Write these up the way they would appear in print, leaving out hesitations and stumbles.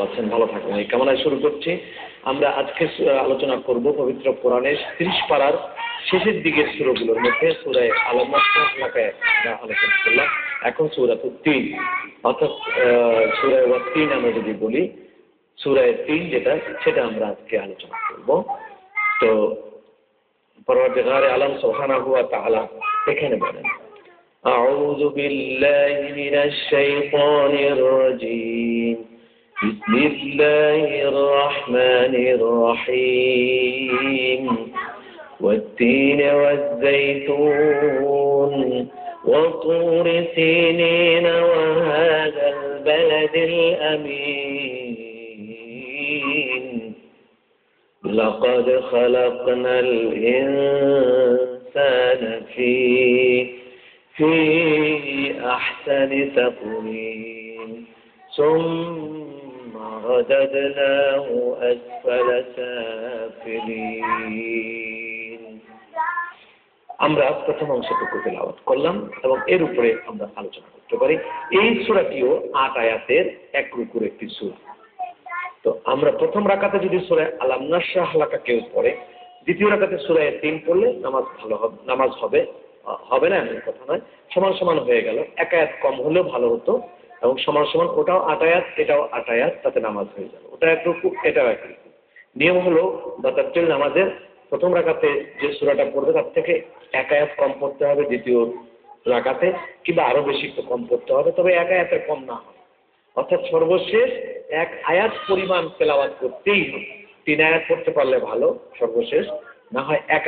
আছেন, ভালো থাকবেন এই কামনায় শুরু করছি। আমরা আজকে আলোচনা করব পবিত্র কোরআনের 30 পারার শেষের দিকের সূরাগুলোর মধ্যে সূরা আল-নাসর এলাকায় আলোচনা করলাম। এখন সূরাতুত তিন, অর্থাৎ সূরা ওয়াত-তিন আমরা যদি বলি, সূরা 3 যেটা, সেটা আমরা আজকে আলোচনা করব। তো পরওয়ারদিগার আলম সুবহানাহু ওয়া তাআলা এখানে বলেন, আউযু বিল্লাহি মিনাশ শাইতানির রাজীম, বিসমিল্লাহির রহমানির রহিম, والتين والزيتون وطور سينين وهذا البلد الأمين لقد خلقنا الإنسان في أحسن تقويم ثم رددناه أسفل سافلين। আমরা প্রথম অংশটুকু তেলাওয়াত করলাম এবং এর উপরে আমরা আলোচনা করতে পারি। এই সূরাটিও 8 আয়াতের এক রুকুর একটি সূরা। তো আমরা প্রথম রাকাতে যদি সূরা আল-নাসর হালাকা কেউ পড়ে, দ্বিতীয় রাকাতে সূরা 3 পড়লে নামাজ ভালো হবে, নামাজ হবে না এমন কথা নয়, সমান সমান হয়ে গেল। এক আয়াত কম হলেও ভালো হতো, এবং সমান সমান ওটাও 8 আয়াত এটাও 8 আয়াত, তাতে নামাজ হয়ে যাবে। ওটা এক রুকু এটাও এক রুকু। নিয়ম হলো তাওয়াক্কুল নামাজের প্রথম রাকাতে যে সূরাটা পড়বে তার থেকে এক আয়াত কম পড়তে হবে, দ্বিতীয় রাকাতে কিংবা আরো বেশি একটু কম পড়তে হবে, তবে এক আয়াতের কম না হবে। অর্থাৎ সর্বশেষ এক আয়াত পরিমাণ তেলাওয়াত করতেই হবে। 3 আয়াত পড়তে পারলে ভালো সর্বশেষ, না হয় এক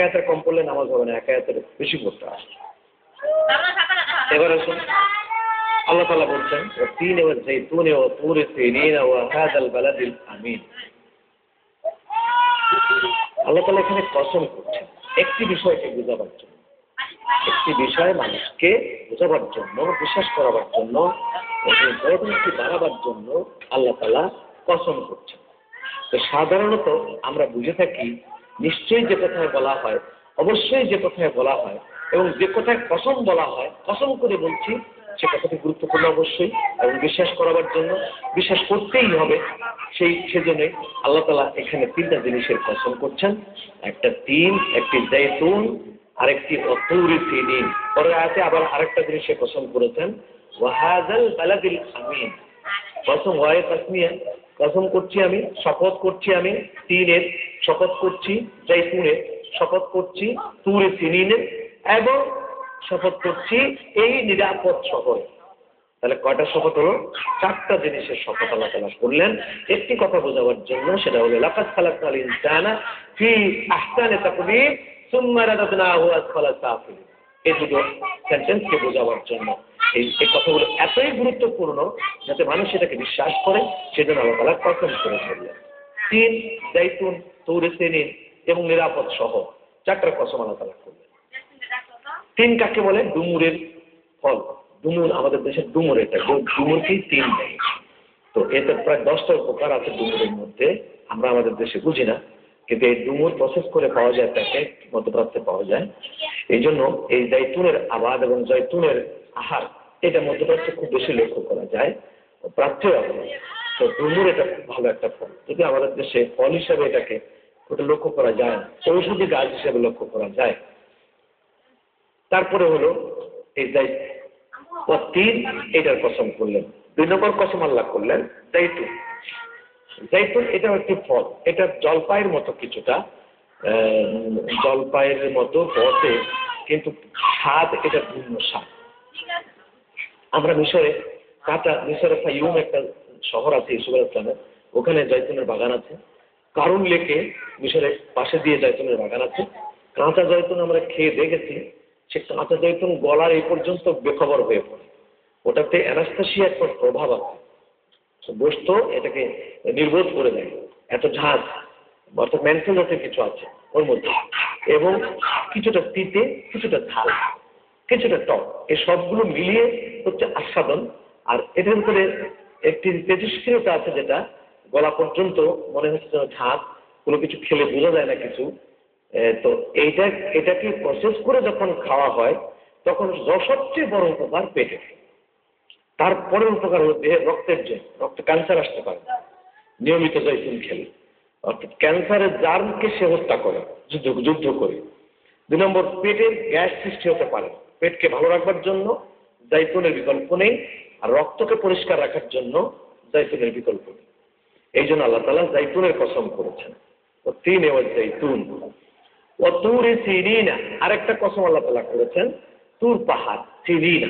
আয়াতের কম পড়লে নামাজ হবে না, এক আয়াতের বেশি পড়তে হবে। এবার আসুন, আল্লাহ তাআলা বলছেন ওয়াত-তিন ওয়াজ-যাইতুন ওয়া তুর সিনিন ওয়া হাযাল বালাদিল আমিন। আল্লাহ তাআলা এখানে কসম করছেন একটি বিষয়কে বোঝাবার জন্য, একটি বিষয় মানুষকে বোঝাবার জন্য, বিশ্বাস করাবার জন্য, বড়টি বাড়াবার জন্য আল্লাহ তাআলা কসম করছেন। তো সাধারণত আমরা বুঝে থাকি নিশ্চয়ই যে কথায় বলা হয়, অবশ্যই যে কথায় বলা হয়, এবং যে কথায় কসম বলা হয়, কসম করে বলছি, সে কথাটি গুরুত্বপূর্ণ অবশ্যই, এবং বিশ্বাস করাবার জন্য বিশ্বাস করতেই হবে। সেজন্যই আল্লাহ তাআলা এখানে 3টা জিনিসের কসম করছেন, একটা তিন, একটি জাইতুন, আরেকটি তুর সিনিন। পরে আয়াতে আবার আরেকটা জিনিসের কসম করেছেন, ওয়া হাযাল বালাদিল আমিন। কসম হয় তাসমিয়া, কসম করছি আমি, শপথ করছি আমি তিনের, শপথ করছি জাইতুনের, শপথ করছি তুর সিনিনের, এবং শপথ করছি এই নিরাপদ শহর। তাহলে কয়টা শপথ হলো? 4টা জিনিসের শপথ আল্লাহ তাআলা করলেন একটি কথা বোঝাবার জন্য, সেটা হলো লাকাদ খালাকনাল ইনসানা ফি আহসানি তাকওয়িম সুম্মা রাদাদনাহু আসফালা সাফিলিন। এই দুটো সেন্টেন্সকে বোঝাবার জন্য এই কথাগুলো এতই গুরুত্বপূর্ণ যাতে মানুষ এটাকে বিশ্বাস করে, সেজন্য আল্লাহ তাআলা কসম করে বললেন। তিন, জাইতুন, তুর সিনিন এবং নিরাপদ শহর, 4টার কসম আল্লাহ তাআলা করলেন। তিন কাকে বলে? ডুমুরের ফল। ডুমুর, আমাদের দেশের ডুমুর, এটা ডুমুরকেই তিন দেয়। তো এতে প্রায় 10টা উপকার আছে ডুমুরের মধ্যে, আমরা আমাদের দেশে বুঝি না, কিন্তু এই ডুমুর প্রসেস করে পাওয়া যায়, প্যাকেট মধ্যপ্রাচ্যে পাওয়া যায়। এই জন্য এই জাইতুনের আবাদ এবং জৈতুনের আহার এটা মধ্যপ্রাচ্যে খুব বেশি লক্ষ্য করা যায়, প্রাচ্যেও আছে। তো ডুমুর এটা খুব ভালো একটা ফল, যদি আমাদের দেশে ফল হিসেবে এটাকে ওটা লক্ষ্য করা যায়, ঔষধি গাছ হিসেবে লক্ষ্য করা যায়। তারপরে হলো এই তিন, এটার কসম করলেন। 2 নম্বর কসম আল্লাহ করলেন জাইতুন। জাইতুন এটাও একটি ফল, এটা জলপাইয়ের মতো, কিছুটা জলপাইয়ের মতো বটে, কিন্তু স্বাদ এটা ভিন্ন স্বাদ। আমরা মিশরে ফাইয়ুম একটা শহর আছে ইসুফের ইসলামের, ওখানে জাইতুনের বাগান আছে। কারুন লেকে মিশরের পাশে দিয়ে জাইতুনের বাগান আছে। কাঁচা জাইতুন আমরা খেয়ে দেখেছি, সে কাঁচা জাইতুন গলার এই পর্যন্ত বেখবর হয়ে পড়ে, ওটাতে অ্যানাস্থেসিয়া একটা প্রভাব আছে, বসত এটাকে নির্বোধ করে দেয়, এত ঝাঁজ, অর্থাৎ মেন্থল জাতীয় কিছু আছে ওর মধ্যে, এবং কিছুটা তিতে, কিছুটা ঝাল, কিছুটা টক, এই সবগুলো মিলিয়ে হচ্ছে আস্বাদন। আর এটার ভিতরে একটি তেজস্ক্রিয়তা আছে, যেটা গলা পর্যন্ত মনে হচ্ছে যেন ঝাঁজ, কোনো কিছু খেলে বোঝা যায় না কিছু। তো এটাকে প্রসেস করে যখন খাওয়া হয় তখন সবচেয়ে বড় উপকার পেটে। তারপরে উপকার হলো দেহের রক্তের জন্য, রক্তে ক্যান্সার আসতে পারে নিয়মিত জৈতুন খেলে, অর্থাৎ ক্যান্সারের জার্মকে সে হত্যা করে যুদ্ধ করে। 2 নম্বর, পেটের গ্যাস সৃষ্টি হতে পারে, পেটকে ভালো রাখবার জন্য জৈতুনের বিকল্প নেই, আর রক্তকে পরিষ্কার রাখার জন্য জৈতুনের বিকল্প নেই। এই জন্য আল্লাহ তাআলা জৈতুনের কসম করেছেন। ও 3 জৈতুন ও তুর সিনিনা, আরেকটা কসম আল্লাহ তাআলা করেছেন তুর পাহাড় সিনিনা,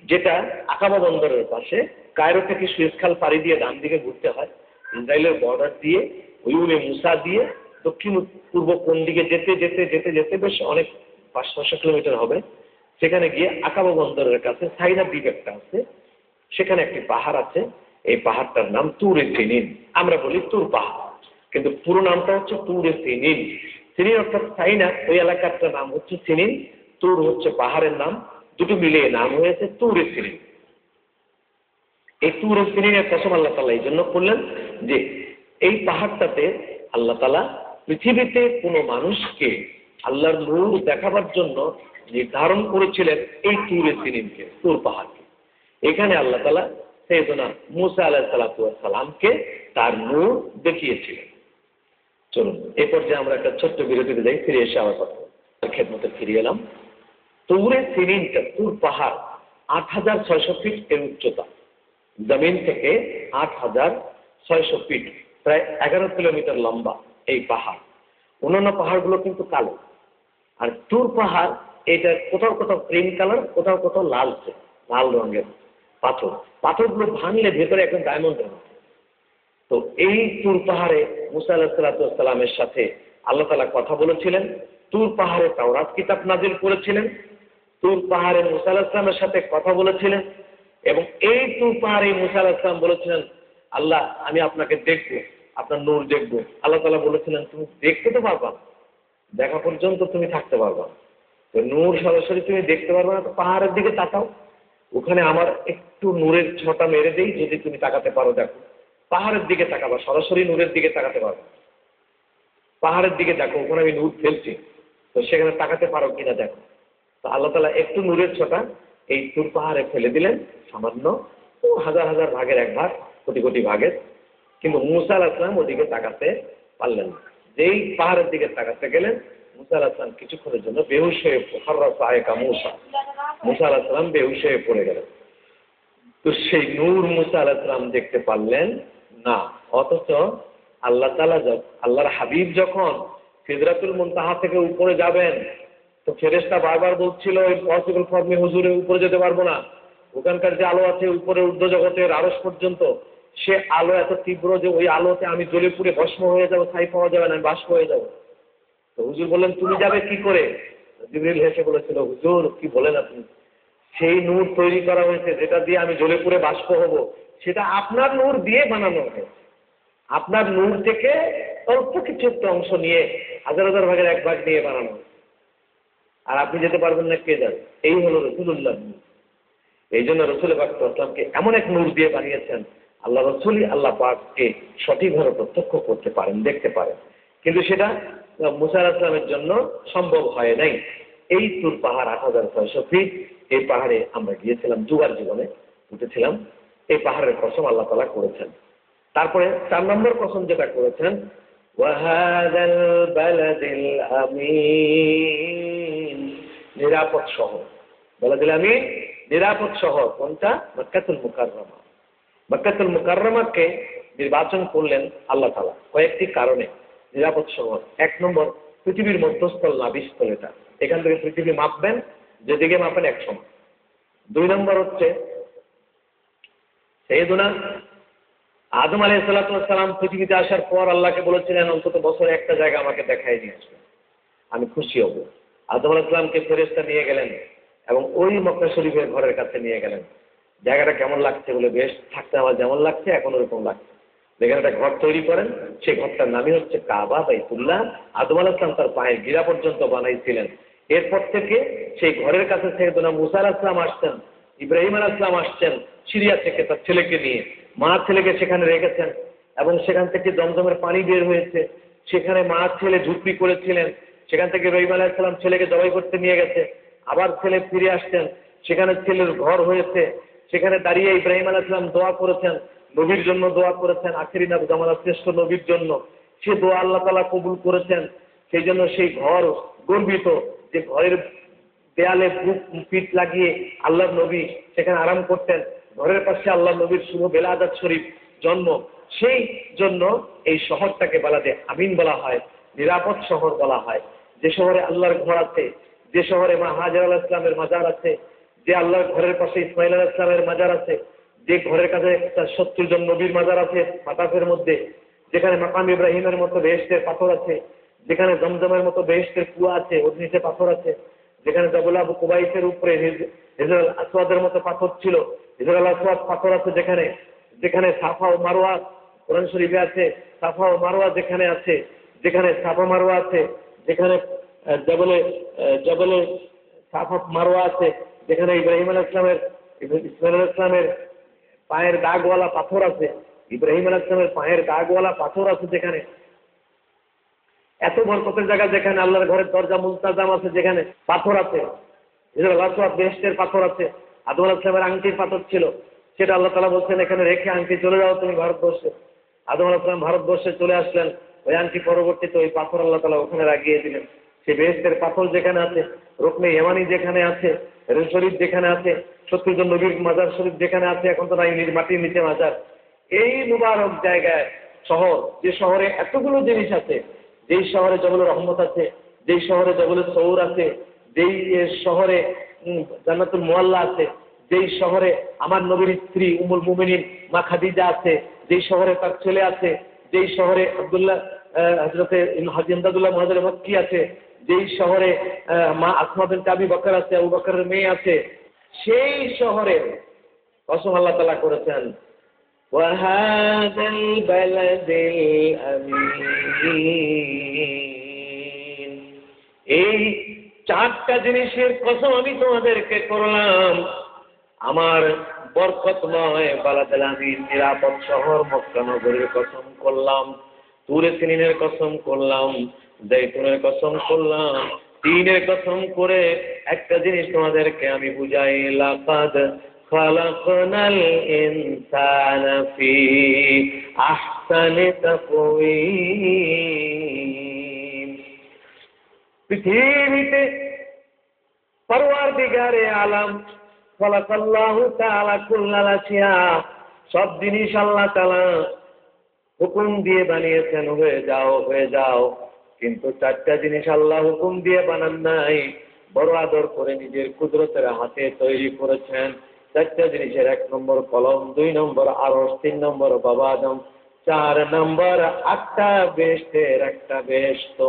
যেটা আকাবা বন্দরের পাশে, কায়রো থেকে সুয়েজ খাল পাড়ি দিয়ে ডান দিকে ঘুরতে হয়, ইসরায়েলের বর্ডার দিয়ে উইউনে মুসা দিয়ে দক্ষিণ পূর্ব কোণ দিকে যেতে যেতে যেতে যেতে বেশ অনেক 500 কিলোমিটার হবে। সেখানে গিয়ে আকাবা বন্দরের কাছে সাইনা দ্বীপ একটা আছে, সেখানে একটি পাহাড় আছে, এই পাহাড়টার নাম তুরে সিনিন। আমরা বলি তুর পাহাড়, কিন্তু পুরো নামটা হচ্ছে তুরে সিনিন। সিনিন অর্থাৎ সাইনা, ওই এলাকাটার নাম হচ্ছে সিনিন, তুর হচ্ছে পাহাড়ের নাম, দুটো মিলিয়ে নাম হয়েছে তুরে সিনিন। এই তুরে সিনিনের কসম আল্লাহ তাআলা এই জন্য করলেন যে এই পাহাড়টাতে আল্লাহ তাআলা পৃথিবীতে কোনো মানুষকে আল্লাহর নূর দেখাবার জন্য নির্ধারণ করেছিলেন এই তুরে সিনিনকে, তুর পাহাড়কে। এখানে আল্লাহ তাআলা সাইয়েদনা মুসা আলাইহিস সালামকে তার নূর দেখিয়েছিলেন। চলুন এ পর্যায়ে আমরা একটা ছোট্ট বিরতিতে যাই, ফিরে এসে আবার কথা খেদমতে ফিরে এলাম। তুরে সিনিনটা, তুর পাহাড় 8600 ফিট এর উচ্চতা, জমিন থেকে 8600 ফিট, প্রায় 11 কিলোমিটার লম্বা এই পাহাড়। অন্যান্য পাহাড়গুলো কিন্তু কালো, আর তুর পাহাড় এটা কোথাও কোথাও ক্রিম কালার, কোথাও কোথাও লালচে, লাল রঙের পাথর। পাথরগুলো ভাঙলে ভেতরে একদম ডায়মন্ডের মতো। তো এই তুর পাহাড়ে মুসা আলাইহিস সালামের সাথে আল্লাহ তাআলা কথা বলেছিলেন, তুর পাহাড়ে তাওরাত কিতাব নাজিল করেছিলেন, তুর পাহাড়ে মুসা আলাইহিস সালামের সাথে কথা বলেছিলেন, এবং এই তুর পাহাড়ে মুসা আলাইহিস সালাম বলেছিলেন, আল্লাহ আমি আপনাকে দেখবো, আপনার নূর দেখবো। আল্লাহ তাআলা বলেছিলেন তুমি দেখতে তো পারবা, দেখা পর্যন্ত তুমি থাকতে পারবা, তো নূর সরাসরি তুমি দেখতে পারবে না, তো পাহাড়ের দিকে তাকাও, ওখানে আমার একটু নূরের ছোঁটা মেরে দেই, যদি তুমি তাকাতে পারো দেখো। পাহাড়ের দিকে তাকাবা, সরাসরি নূরের দিকে তাকাতে পারো, পাহাড়ের দিকে দেখো, ওখানে আমি নূর ফেলছি, তো সেখানে তাকাতে পারো কিনা দেখো। তো আল্লাহ তাআলা একটু নূরের ছোঁটা এই তুর পাহাড়ে ফেলে দিলেন, সামান্য হাজার হাজার ভাগের 1 ভাগ, কোটি কোটি ভাগের। কিন্তু মুসা আলাইহিস সালাম ওদিকে তাকাতে পারলেন না। যেই পাহাড়ের দিকে তাকাতে গেলেন, মুসা আলাইহিস সালাম কিছুক্ষণের জন্য বেহুশ হয়ে মুসা আলাইহিস সালাম বেহুশ হয়ে পড়ে গেলেন। তো সেই নূর মুসা আলাইহিস সালাম দেখতে পারলেন না। অথচ আল্লাহ তাআলা, আল্লাহর হাবিব যখন সিদরাতুল মুনতাহা থেকে উপরে যাবেন, তো ফেরেশতা বারবার বলছিল ইম্পসিবল ফর মি হুজুরে, উপরে যেতে পারবো না, ওখানকার যে আলো আছে উপরে ঊর্ধ্ব জগতের আরশ পর্যন্ত, সে আলো এত তীব্র যে ওই আলোতে আমি জ্বলে পুড়ে ভস্ম হয়ে যাবো, ছাই পাওয়া যাবে না, আমি বাষ্প হয়ে যাবো। তো হুজুর বললেন তুমি যাবে কি করে? জিবরিল হেসে বলেছিল, হুজুর কি বলেন আপনি, সেই নূর তৈরি করা হয়েছে যেটা দিয়ে আমি জ্বলে পুড়ে বাষ্প হব, সেটা আপনার নূর দিয়ে বানানো হয়েছে। আপনার নূর থেকে অল্প কিছু একটা অংশ নিয়ে, হাজার হাজার ভাগের 1 ভাগ নিয়ে বানানো হয়েছে, আর আপনি যেতে পারবেন না, কে যাবে? এই হলো রাসূলুল্লাহ। এই জন্য রাসূল পাক সাল্লাল্লাহু আলাইহি ওয়াসাল্লামকে এমন এক নূর দিয়ে বানিয়েছেন, আল্লাহ রাসূলই আল্লাহ পাককে সঠিকভাবে প্রত্যক্ষ করতে পারেন, দেখতে পারেন। কিন্তু সেটা মুসা আলাইহিস সালামের জন্য সম্ভব হয় নাই। এই তুর পাহাড় 8600 ফিট, এই পাহাড়ে আমরা গিয়েছিলাম, 2বার জীবনে উঠেছিলাম। এই পাহাড়ের কসম আল্লাহ তাআলা করেছেন। তারপরে 4 নম্বর কসম যেটা করেছেন, ওয়াহাদাল বালাদিল আমিন, নিরাপদ শহর। বালাদিল আমিন, নিরাপদ শহর। কোনটা? মক্কাতুল মুকাররমা। মক্কাতুল মুকাররমাকে নির্বাচন করলেন আল্লাহ তাআলা কয়েকটি কারণে। নিরাপদ শহর, 1 নম্বর, পৃথিবীর মধ্যস্থল নাভিস্থল, এটা এখান থেকে পৃথিবী মাপবেন, যেদিকে মাপেন এক সমান। 2 নম্বর হচ্ছে সাইয়েদুনা আদম আলাইহিস সালাম পৃথিবীতে আসার পর আল্লাহকে বলেছিলেন অন্তত বছরে একটা জায়গা আমাকে দেখাই দিয়ে আসবেন, আমি খুশি হব। আদম আলাইহিস সালামকে ফেরেশতা নিয়ে গেলেন এবং ওই মক্কা শরীফের ঘরের কাছে নিয়ে গেলেন। জায়গাটা কেমন লাগছে বলে, বেশ, থাকতে আমার যেমন লাগছে এখন ওরকম লাগছে। যেখানে একটা ঘর তৈরি করেন, সেই ঘরটার নামই হচ্ছে কাবা, বাইতুল্লাহ। আদম আলাইহিস সালাম তার পায়ের গিরা পর্যন্ত বানাইছিলেন। এরপর থেকে সেই ঘরের কাছে সাইয়েদুনা মুসা আলাইহিস সালাম আসছেন, ইব্রাহিম আলাইহিস সালাম আসছেন সিরিয়া থেকে তার ছেলেকে নিয়ে, মা ছেলেকে সেখানে রেখেছেন, এবং সেখান থেকে জমজমের পানি বের হয়েছে। সেখানে মা ছেলে ঝুপড়ি করেছিলেন, সেখান থেকে ইব্রাহিম আলাইহিস সালাম ছেলেকে জবাই করতে নিয়ে গেছে, আবার ছেলে ফিরে আসছেন, সেখানে ছেলের ঘর হয়েছে। সেখানে দাঁড়িয়ে ইব্রাহিম আলাইহিস সালাম দোয়া করেছেন, নবীর জন্য দোয়া করেছেন, আখেরি নবী জামানার শ্রেষ্ঠ নবীর জন্য। সে দোয়া আল্লাহ তাআলা কবুল করেছেন। সেই জন্য সেই ঘর গর্বিত যে ঘরের দেয়ালে বুক পিঠ লাগিয়ে আল্লাহর নবী সেখানে আরাম করতেন। ঘরের পাশে আল্লাহ নবীর শুভ বেলাদাত শরীফ জন্ম। সেই জন্য এই শহরটাকে বলা যায় আমিন বলা হয়, নিরাপদ শহর বলা হয়। যে শহরে আল্লাহর ঘর আছে, যে শহরে মা হাজেরা আলাইহিস সালামের মাজার আছে, যে আল্লাহর ঘরের পাশে ইসমাইল আলাইহিস সালামের মাজার আছে, যে ঘরের কাছে 70 জন নবীর মাজার আছে মাতাফের মধ্যে, যেখানে মাকাম ইব্রাহিমের মতো বেহেশতের পাথর আছে, যেখানে জমজমের মতো বেহেশতের কুয়া আছে, ওর নিচে পাথর আছে, যেখানে জবল আবু কুবাইসের উপরে হিজর আল আসওয়াদের মতো পাথর ছিল, হিজর আল আসওয়াদ পাথর আছে যেখানে, যেখানে সাফা ও মারওয়া কোরআন শরীফে আছে, সাফা ও মারওয়া যেখানে আছে, যেখানে সাফা মারওয়া আছে, যেখানে জবলে সাফা মারওয়া আছে, যেখানে ইব্রাহিম আলাইহিস সালামের ইসমাইল আলাইহিস সালামের পায়ের দাগওয়ালা পাথর আছে, ইব্রাহিম আলাইহিস সালামের পায়ের দাগওয়ালা পাথর আছে, যেখানে এত বরকতের জায়গা, যেখানে আল্লাহর ঘরের দরজা মুলতাজাম আছে, যেখানে পাথর আছে, বেহেশতের পাথর আছে, আদম আলাইহিস সালামের আংটির পাথর ছিল, সেটা আল্লাহ তাআলা বলছেন এখানে রেখে আংটি চলে যাও তুমি ভারতবর্ষে। আদম আলাইহিস সালাম ভারতবর্ষে চলে আসলেন, ওই আংটি পরবর্তীতে ওই পাথর আল্লাহ তাআলা ওখানে লাগিয়ে দিলেন। সেই বেহেশতের পাথর যেখানে আছে, রুকনে ইয়ামানি যেখানে আছে, শরীফ যেখানে আছে, 70 জন নবীর মাজার শরীফ যেখানে আছে, এখন তো নাই, মাটির নিচে মাজার। এই মুবারক জায়গায় শহর, যে শহরে এতগুলো জিনিস আছে, যেই শহরে জবল রহমত আছে, যেই শহরে জবল সৌর আছে, যেই শহরে জান্নাতুল মুআল্লা আছে, যেই শহরে আমার নবীর স্ত্রী উম্মুল মুমিনিন মা খাদিজা আছে, যেই শহরে তার ছেলে আছে, যেই শহরে আব্দুল্লাহ হযরতে হাজী ইমদাদুল্লাহ মুহাজির মক্কি আছে, যেই শহরে মা আসমা বিনতে আবি বকর আছে, আবু বকরের মেয়ে আছে, সেই শহরের কসম আল্লাহ তাআলা করেছেন, ওয়াহাদাল বালাদিল আমিন। এই 4টা জিনিসের কসম আমি তোমাদেরকে করলাম। আমার বরকতময় বালাদাল আমিন নিরাপদ শহর মক্কা নগরীর কসম করলাম, তুরে সিনিনের কসম করলাম, জৈতুনের কসম করলাম, তিনের কসম করে একটা জিনিস তোমাদেরকে আমি বুঝাই, লাকাদ খালাকনাল ইনসানা ফি আহসানি তাকওয়িম। পৃথিবীতে পরওয়ারদিগারে আলম খালাকাল্লাহু তাআলা কুল্লাল আশিয়া, সব জিনিস আল্লাহ তাআলা হুকুম দিয়ে বানিয়েছেন, হয়ে যাও হয়ে যাও। কিন্তু 4টা জিনিস আল্লাহ হুকুম দিয়ে বানান নাই, বড় আদর করে নিজের কুদরতের হাতে তৈরি করেছেন। 4টা জিনিসের 1 নম্বর কলম, 2 নম্বর আরশ, 3 নম্বর বাবা আদম, 4 নম্বর 8টা বেহেশতের একটা বেহেশত।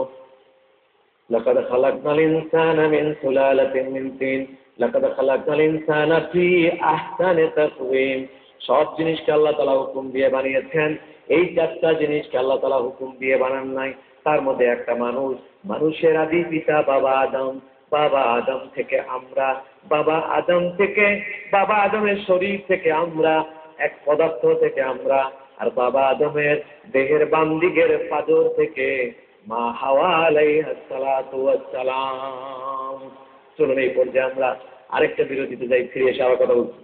লাকাদ খালাকনাল ইনসানা মিন সুলালাতিন মিন তিন, লাকাদ খালাকনাল ইনসানা ফি আহসানি তাকওয়িম। সব জিনিসকে আল্লাহ তাআলা হুকুম দিয়ে বানিয়েছেন। এই 4টা জিনিসকে আল্লাহ তাআলা হুকুম দিয়ে বানান নাই। তার মধ্যে একটা মানুষ, মানুষের আদি পিতা বাবা আদম, বাবা আদম থেকে আমরা, বাবা আদম থেকে বাবা আদমের শরীর থেকে আমরা, এক পদার্থ থেকে আমরা, আর বাবা আদমের দেহের বাম দিকের পাঁজর থেকে মা হাওয়া আলাইহিস সালাতু ওয়াস সালাম। চলুন এই পর্যায়ে আমরা আরেকটা বিরতিতে যাই, ফিরে এসে আবার কথা বলছি।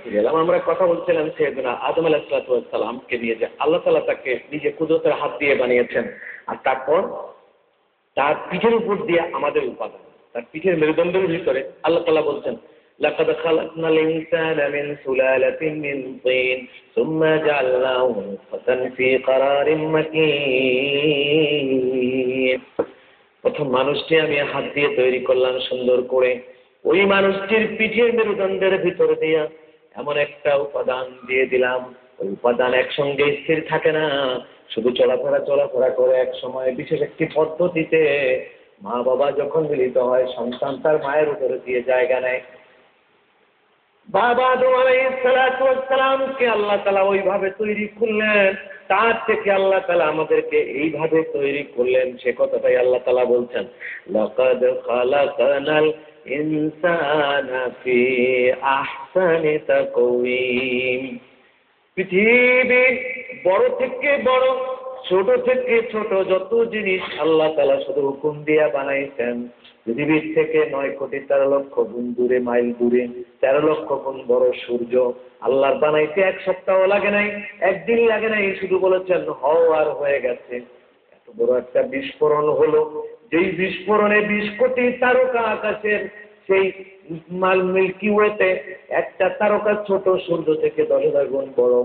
ফিরে এলাম, আমরা কথা বলছিলাম সাইয়েদনা আদম আলাইহিস সালাতু ওয়াস সালামকে নিয়ে, যে আল্লাহ তাআলা তাকে নিজে কুদরতের হাত দিয়ে বানিয়েছেন, আর তারপর তার পিঠের উপর দিয়ে আমাদের উপাদান, তার পিঠের মেরুদণ্ডের ভিতরে আল্লাহ তাআলা বলছেন, লাকাদ খালাকনাল ইনসানা মিন সুলালাতিন মিন তিন সুম্মা জাআলনাহু নুতফাতান ফি ক্বারারিম মাকিন। প্রথম মানুষটি আমি হাত দিয়ে তৈরি করলাম সুন্দর করে। ওই মানুষটির পিঠের মেরুদণ্ডের ভিতরে দিয়া এমন একটা উপাদান দিয়ে দিলাম, ওই উপাদান একসঙ্গে স্থির থাকে না, শুধু চলাফেরা করে। এক সময় বিশেষ একটি পদ্ধতিতে মা বাবা যখন মিলিত হয়, সন্তান তার মায়ের উপরে দিয়ে জায়গা নেয়। বাবা আদম আলাইহিস সালাতু ওয়াস সালামকে আল্লাহ তাআলা ওইভাবে তৈরি করলেন, তার থেকে আল্লাহ তাআলা আমাদেরকে এইভাবে তৈরি করলেন, সে কথাটাই আল্লাহ তাআলা বলছেন, লাকাদ খালাকনাল ইনসানা ফি আহসানি তাকওয়িম। পৃথিবীর বড় থেকে বড়, ছোট থেকে ছোট যত জিনিস আল্লাহ তাআলা শুধু হুকুম দিয়ে বানাইছেন, পৃথিবীর থেকে 9,13,00,000 গুণ দূরে, মাইল দূরে, 13,00,000 গুণ বড় সূর্য আল্লাহর বানাইতে 1 সপ্তাহ লাগে নাই, একদিন লাগে নাই, শুধু বলেছেন হও আর হয়ে গেছে। এত বড় একটা বিস্ফোরণ হলো, যেই বিস্ফোরণে 20 কোটি তারকা আকাশের সেই মিল্কি ওয়েতে একটা তারকা ছোট সূর্য থেকে 10,000 গুণ বড়,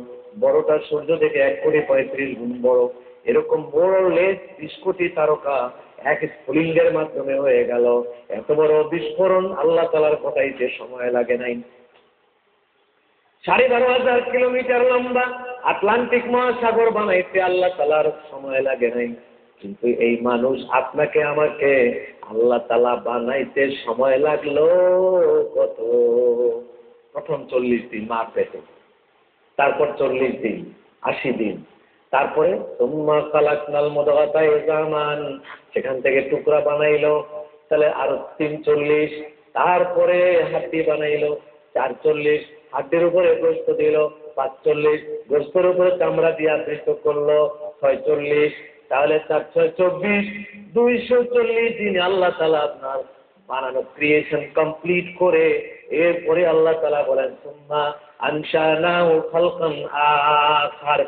বড়টা সূর্য থেকে 1,35,00,000 গুণ বড়, এরকম বড় লেস 20 কোটি তারকা এক স্ফুলিঙ্গের মাধ্যমে হয়ে গেল। এত বড় বিস্ফোরণ আল্লাহ তাআলার কথাইতে সময় লাগে নাই। 12,500 কিলোমিটার লম্বা আটলান্টিক মহাসাগর বানাইতে আল্লাহ তাআলার সময় লাগে নাই। কিন্তু এই মানুষ আপনাকে আমাকে আল্লাহ তাআলা বানাইতে সময় লাগলো কত? প্রথম 40 দিন মার পেটে, তারপর 40 দিন, 80 দিন, তারপরে সুম্মা খালাকনাল মুদগাতা ইজামান, সেখান থেকে টুকরা বানাইলো, তাহলে আরো 340, তারপরে হাড্ডি বানাইলো 440, হাড্ডির উপরে গোশত দিল 45, গোশতের উপরে চামড়া দিয়ে আবৃত করলো 46, তাহলে 424, 240 দিন আল্লাহ তাআলা আপনার বানানো ক্রিয়েশন কমপ্লিট করে এরপরে আল্লাহ তাআলা বলেন সুম্মা আনশানাহু খালকান আখার,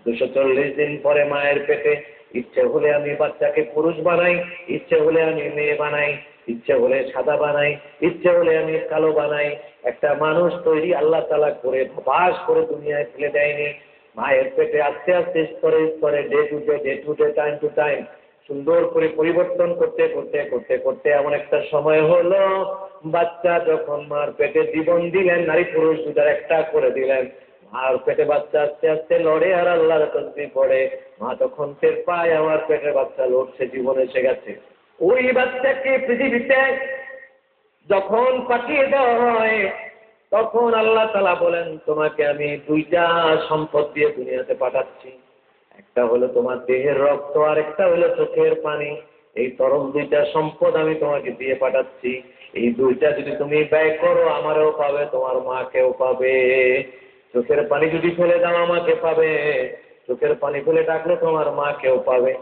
240 দিন পরে মায়ের পেটে ইচ্ছে হলে আমি বাচ্চাকে পুরুষ বানাই, ইচ্ছে হলে আমি মেয়ে বানাই, ইচ্ছে হলে সাদা বানাই, ইচ্ছে হলে আমি কালো বানাই। একটা মানুষ তৈরি আল্লাহ তাআলা করে বাস করে দুনিয়ায় ফেলে দেয়নি। মায়ের পেটে আস্তে আস্তে স্তরে স্তরে day to day time to time সুন্দর করে পরিবর্তন করতে করতে করতে করতে এমন একটা সময় হলো, বাচ্চা যখন মার পেটে জীবন দিলেন, নারী পুরুষ দুটার একটা করে দিলেন, আর পেটে বাচ্চা আস্তে আস্তে লড়ে আর আল্লাহর তাসবিহ পড়ে, মা তখন টের পায় আমার পেটে বাচ্চা লড়ছে, জীবন এসে গেছে। ওই বাচ্চাকে পৃথিবীতে যখন পাঠিয়ে দেওয়া হয় তখন আল্লাহ তাআলা বলেন তোমাকে আমি 2টা সম্পদ দিয়ে দুনিয়াতে পাঠাচ্ছি, একটা হলো তোমার দেহের রক্ত আর একটা হলো চোখের পানি। এই তরল 2টা সম্পদ আমি তোমাকে দিয়ে পাঠাচ্ছি, এই 2টা যদি তুমি ব্যয় করো আমারও পাবে, তোমার মাকেও পাবে। চোখের পানি যদি ফেলে দাও আমাকে পাবে, চোখের পানি ফেলে ডাকলে তোমার মাকেও পাবে।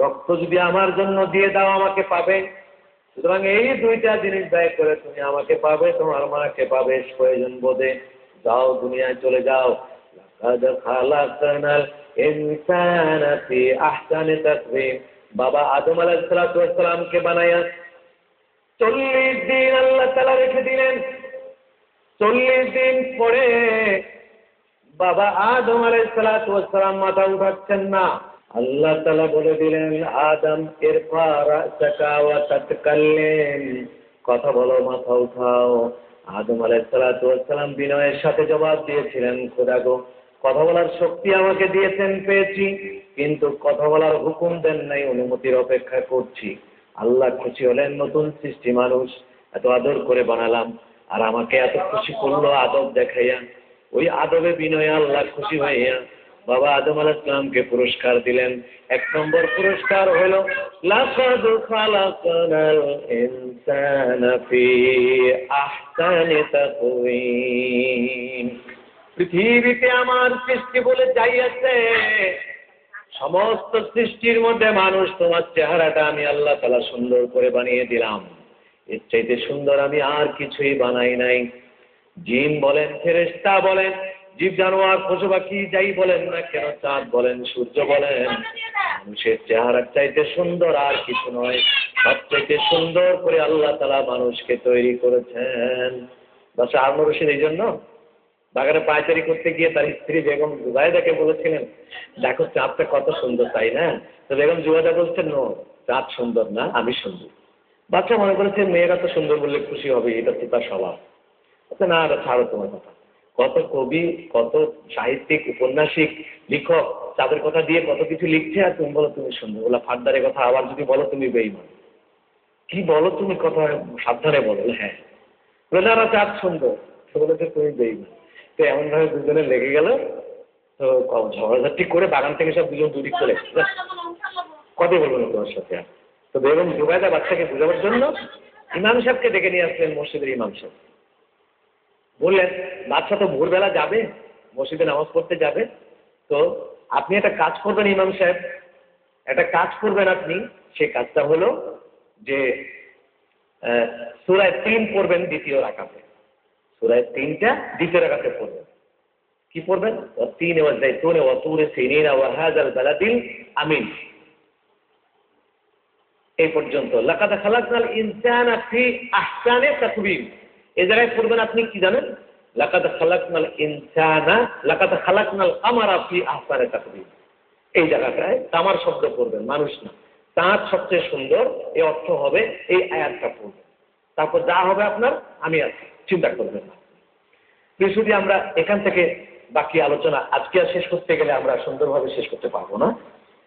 রক্ত যদি আমার জন্য দিয়ে দাও আমাকে পাবে। সুতরাং এই 2টা জিনিস ব্যয় করে তুমি আমাকে পাবে, তোমার মাকে পাবে। প্রয়োজন বোধে যাও, দুনিয়ায় চলে যাও। লাকাদ খালাকনাল ইনসানা ফি আহসানি তাকওয়িম, বাবা আদম আলাইহিস সালাতু ওয়াস সালামকে বানায়া 40 দিন আল্লাহ তাআলা রেখে দিলেন। 40 দিন পরে বাবা আদম আলাইহিস সালাতু ওয়াস সালাম মাথা উঠাচ্ছেন না, আল্লাহ তাআলা বলে দিলেন আদম ইরফা রাসাকা ওয়া তাকাল্লাম, কথা বলো, মাথা উঠাও। আদম আলাইহিস সালাতু ওয়াস সালাম বিনয়ের সাথে জবাব দিয়েছিলেন খোদা গো, কথা বলার শক্তি আমাকে দিয়েছেন পেয়েছি, কিন্তু কথা বলার হুকুম দেন নাই, অনুমতির অপেক্ষা করছি। আল্লাহ খুশি হলেন, নতুন সৃষ্টি মানুষ এত আদর করে বানালাম, আর আমাকে এত খুশি করলো আদব দেখাইয়া। ওই আদবে বিনয়ে আল্লাহ খুশি হইয়া বাবা আদম আলাইহিস সালামকে পুরস্কার দিলেন। 1 নম্বর পুরস্কার হলো লাকাদ খালাকনাল ইনসানা ফি আহসানি তাকওয়িম, পৃথিবীতে আমার সৃষ্টি বলে যাই আছে, সমস্ত সৃষ্টির মধ্যে মানুষ তোমার চেহারাটা আমি আল্লাহ তাআলা সুন্দর করে বানিয়ে দিলাম, এর চাইতে সুন্দর আমি আর কিছুই বানাই নাই। জিন বলেন, ফেরেশতা বলেন, জীব জানোয়ার পশু পাখি যাই বলেন না কেন, চাঁদ বলেন, সূর্য বলেন, মানুষের চেহারার চাইতে সুন্দর আর কিছু নয়। সবচাইতে সুন্দর করে আল্লাহ তাআলা মানুষকে তৈরি করেছেন। বাদশা হারুন রশিদ এই জন্য বাগানে পায়চারি করতে গিয়ে তার স্ত্রী বেগম জুবাইদাকে বলেছিলেন, দেখো চাঁদটা কত সুন্দর, তাই না? তো বেগম জুবাইদা বলছেন, নো, চাঁদ সুন্দর না, আমি সুন্দর। বাচ্চা মনে করেছে মেয়েরা তো সুন্দর বললে খুশি হবে, এটা তো তার স্বভাব। আচ্ছা না, এটা ছাড়ো তোমার কথা। কত কবি, কত সাহিত্যিক, উপন্যাসিক, লেখক চাঁদের কথা দিয়ে কত কিছু লিখছে, আর তুমি বলো তুমি সুন্দর। বলা ফাদ্দারের কথা আবার যদি বলো তুমি বেঈমান। কি বলো তুমি, কথা সাবধানে বলো। হ্যাঁ বলে না, চাঁদ সুন্দর, তো বলেছে তুমি বেঈমান। তো এমন ভাবে দুজনে লেগে গেল, তো ঝগড়াঝাটি করে বাগান থেকে সব দুজন দূরে চলে কথা বলবো না তোমার সাথে। তো বেগম জুবাইদা বাচ্চাকে বোঝাবার জন্য ইমাম সাহেবকে ডেকে নিয়ে আসলেন, মসজিদের ইমাম সাহেব। বললেন বাচ্চা তো ভোরবেলা যাবে, মসজিদে নামাজ পড়তে যাবে, তো আপনি একটা কাজ করবেন ইমাম সাহেব, একটা কাজ করবেন আপনি। সে কাজটা হলো যে সূরা 3 পড়বেন দ্বিতীয় রাকাতে, সূরা 3টা দ্বিতীয় রাকাতে পড়বেন। কি পড়বেন? ওয়াত-তিনি ওয়াজ-যাইতুনি ওয়া তুরি সিনিনা ওয়া হাযাল বালাদিল আমিন, এই পর্যন্ত। লাকাদ খালাকনাল ইনসানা ফি আহসানি তাকওয়িম, এই জায়গায় পড়বেন আপনি কি জানেন? লাকাদ খালাকনাল ইনসানা, লাকাদ খালাকনাল কামারা ফি আহসানি তাকওয়িম, এই জায়গাটায় কামার শব্দ পড়বেন, মানুষ না। চাঁদ সবচেয়ে সুন্দর, এই অর্থ হবে এই আয়াতটা পড়বেন। তারপর যা হবে আপনার, আমি আছি, চিন্তা করবেন না। যদি আমরা এখান থেকে বাকি আলোচনা আজকে আর শেষ করতে গেলে আমরা সুন্দরভাবে শেষ করতে পারবো না।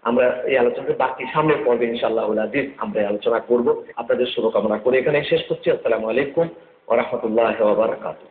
আমরা এই আলোচনাকে বাকি সামনের পর্বে ইনশাআল্লাহুল আজিজ আমরা এই আলোচনা করব। আপনাদের শুভকামনা করে এখানে শেষ করছি। আসসালামু আলাইকুম ওয়া রাহমাতুল্লাহি ওয়া বারাকাতুহু।